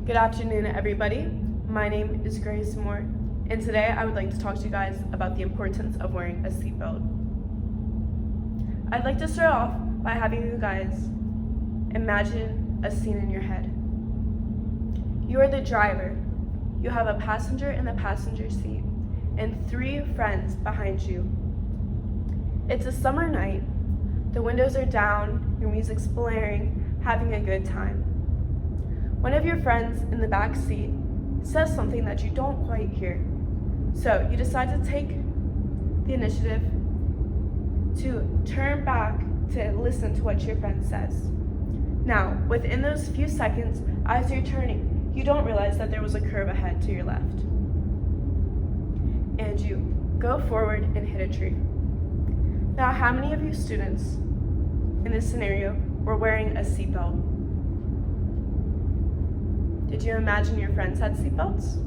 Good afternoon, everybody. My name is Grace Moore, and today I would like to talk to you guys about the importance of wearing a seatbelt. I'd like to start off by having you guys imagine a scene in your head. You are the driver. You have a passenger in the passenger seat and 3 friends behind you. It's a summer night. The windows are down, your music's blaring, having a good time. One of your friends in the back seat says something that you don't quite hear. So you decide to take the initiative to turn back to listen to what your friend says. Now, within those few seconds, as you're turning, you don't realize that there was a curve ahead to your left. And you go forward and hit a tree. Now, how many of you students in this scenario were wearing a seatbelt? Did you imagine your friends had seatbelts?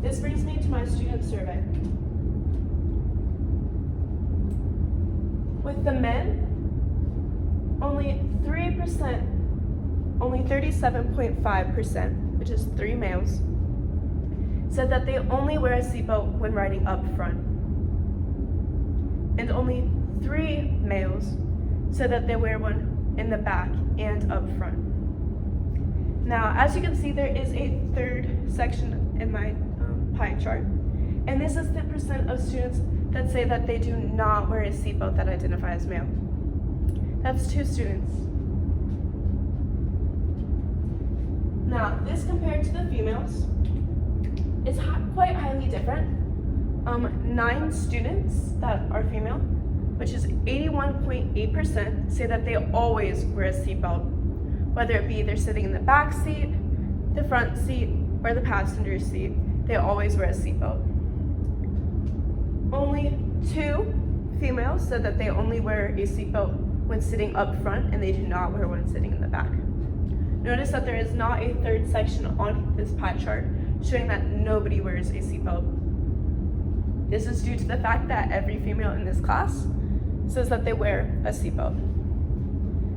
This brings me to my student survey. With the men, only 37.5%, which is 3 males, said that they only wear a seatbelt when riding up front. And only 3 males said that they wear one in the back and up front. Now, as you can see, there is a third section in my pie chart, and this is the percent of students that say that they do not wear a seatbelt that identify as male. That's 2 students. Now, this compared to the females is quite highly different. 9 students that are female, which is 81.8%, say that they always wear a seatbelt, whether it be they're sitting in the back seat, the front seat, or the passenger seat, they always wear a seatbelt. Only 2 females said that they only wear a seatbelt when sitting up front and they do not wear one sitting in the back. Notice that there is not a third section on this pie chart showing that nobody wears a seatbelt. This is due to the fact that every female in this class says that they wear a seatbelt.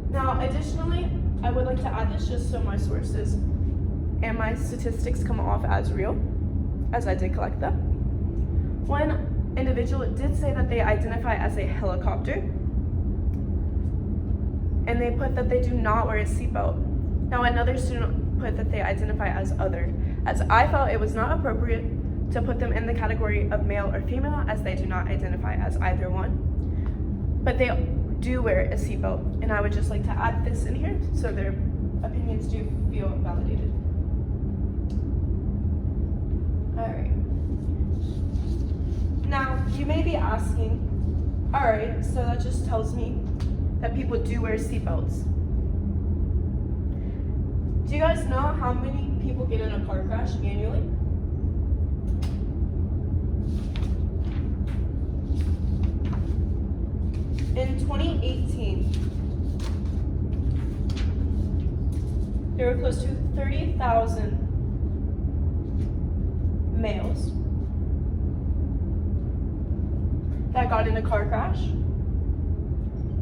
Now, additionally, I would like to add this just so my sources and my statistics come off as real, as I did collect them. One individual did say that they identify as a helicopter, and they put that they do not wear a seatbelt. Now, another student put that they identify as other, as I felt it was not appropriate to put them in the category of male or female, as they do not identify as either one. But they do wear a seatbelt, and I would just like to add this in here so their opinions do feel validated. Alright. Now, you may be asking, alright, so that just tells me that people do wear seatbelts. Do you guys know how many people get in a car crash annually? In 2018, there were close to 30,000 males that got in a car crash,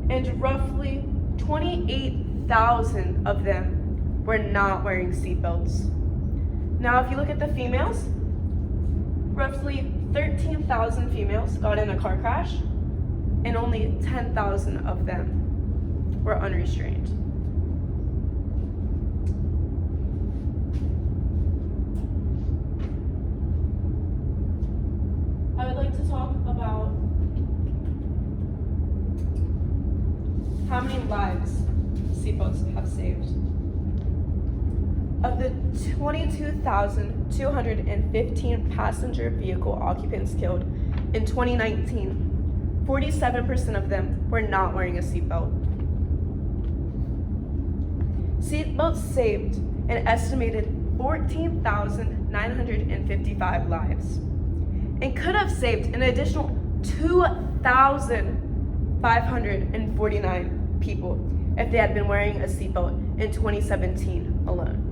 and roughly 28,000 of them were not wearing seatbelts. Now, if you look at the females, roughly 13,000 females got in a car crash, and only 10,000 of them were unrestrained. I would like to talk about how many lives seatbelts have saved. Of the 22,215 passenger vehicle occupants killed in 2019, 47% of them were not wearing a seatbelt. Seatbelts saved an estimated 14,955 lives and could have saved an additional 2,549 people if they had been wearing a seatbelt in 2017 alone.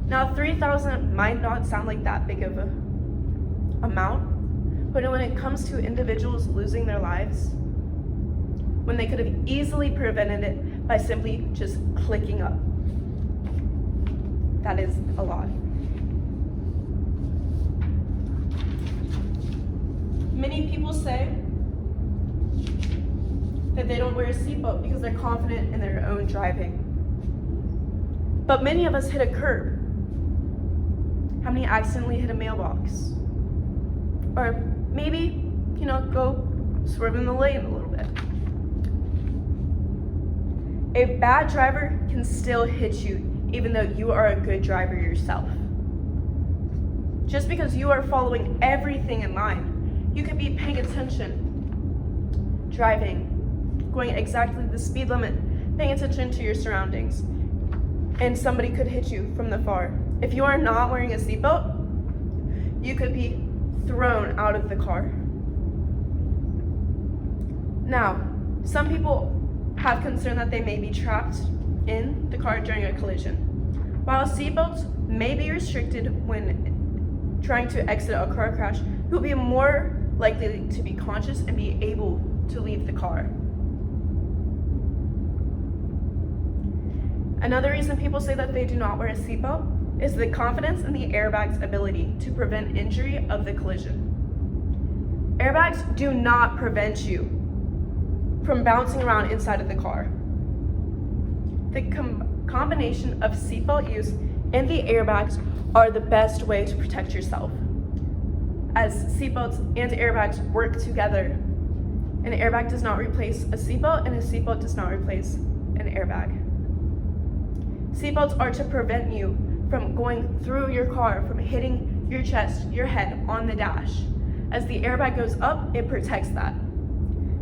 Now, 3,000 might not sound like that big of a amount, but when it comes to individuals losing their lives, when they could have easily prevented it by simply just clicking up. That is a lot. Many people say that they don't wear a seatbelt because they're confident in their own driving. But many of us hit a curb. How many accidentally hit a mailbox? Or maybe, go swerve in the lane a little bit. A bad driver can still hit you even though you are a good driver yourself. Just because you are following everything in line, you could be paying attention, driving, going exactly the speed limit, paying attention to your surroundings, and somebody could hit you from the far. If you are not wearing a seatbelt, you could be thrown out of the car. Now, some people have concern that they may be trapped in the car during a collision. While seatbelts may be restricted when trying to exit a car crash, you'll be more likely to be conscious and be able to leave the car. Another reason people say that they do not wear a seatbelt is the confidence in the airbag's ability to prevent injury of the collision. Airbags do not prevent you from bouncing around inside of the car. The combination of seatbelt use and the airbags are the best way to protect yourself, as seatbelts and airbags work together. An airbag does not replace a seatbelt, and a seatbelt does not replace an airbag. Seatbelts are to prevent you from going through your car, from hitting your chest, your head on the dash. As the airbag goes up, it protects that.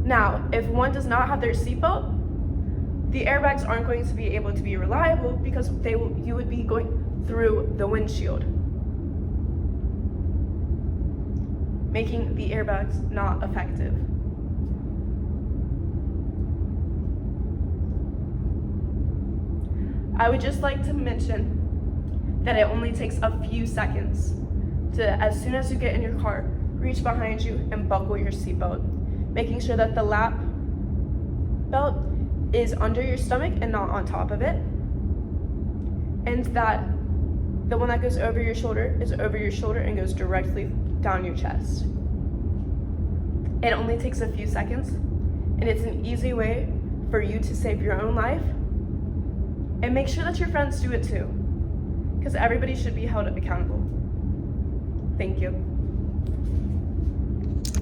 Now, if one does not have their seatbelt, the airbags aren't going to be able to be reliable because you would be going through the windshield, making the airbags not effective. I would just like to mention that it only takes a few seconds to, as soon as you get in your car, reach behind you and buckle your seatbelt, making sure that the lap belt is under your stomach and not on top of it, and that the one that goes over your shoulder is over your shoulder and goes directly down your chest. It only takes a few seconds, and it's an easy way for you to save your own life, and make sure that your friends do it too, because everybody should be held accountable. Thank you.